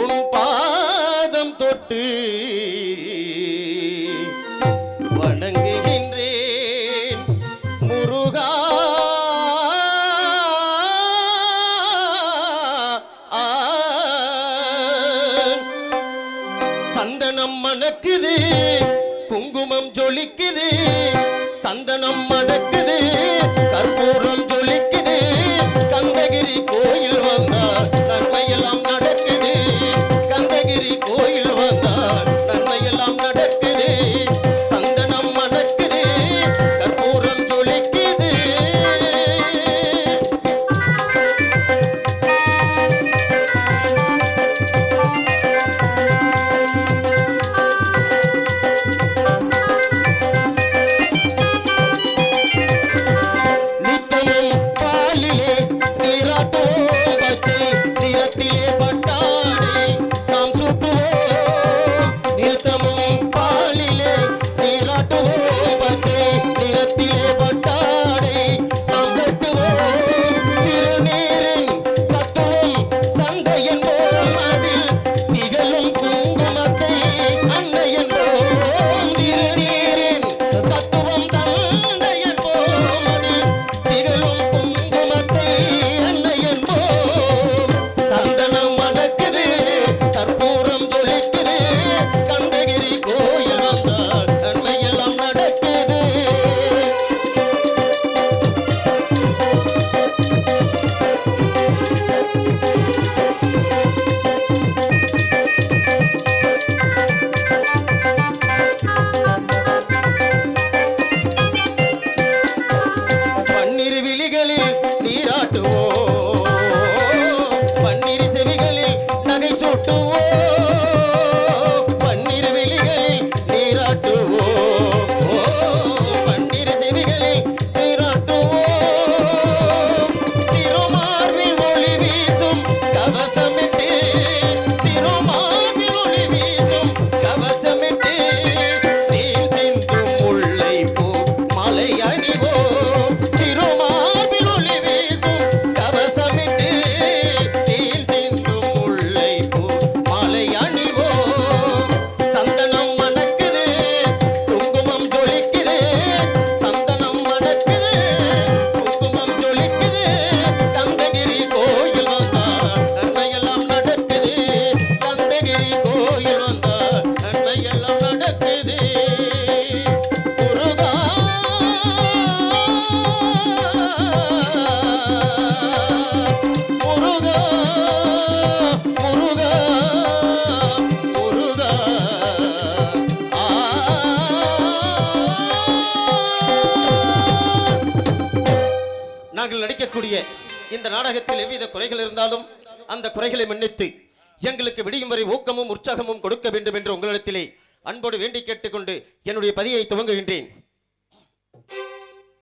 உன் பாதம் தொட்டு வணங்குகின்றேன் முருகா. சந்தனம் மணக்குது, குங்குமம் ஜொலிக்குது, சந்தனம் மணக்குது, கற்பூரம் ஜொலிக்குது. கந்தகிரி கோயில் வந்தார் நன்மையெல்லாம் நடக்குது. கந்தகிரி கோயில் வந்தார் நன்மையெல்லாம் நடக்குது. சந்தனம் மணக்குது, கற்பூரம் ஜொலிக்குது. நாங்கள் நடிக்கக்கூடிய இந்த நாடகத்தில் எவ்வித குறைகள் இருந்தாலும் அந்த குறைகளை மன்னித்து எங்களுக்கு விடியும் வரை ஊக்கமும் உற்சாகமும் கொடுக்க வேண்டும் என்று உங்களிடத்திலே அன்போடு வேண்டி கேட்டுக்கொண்டு என்னுடைய பதியை துவங்குகின்றேன்.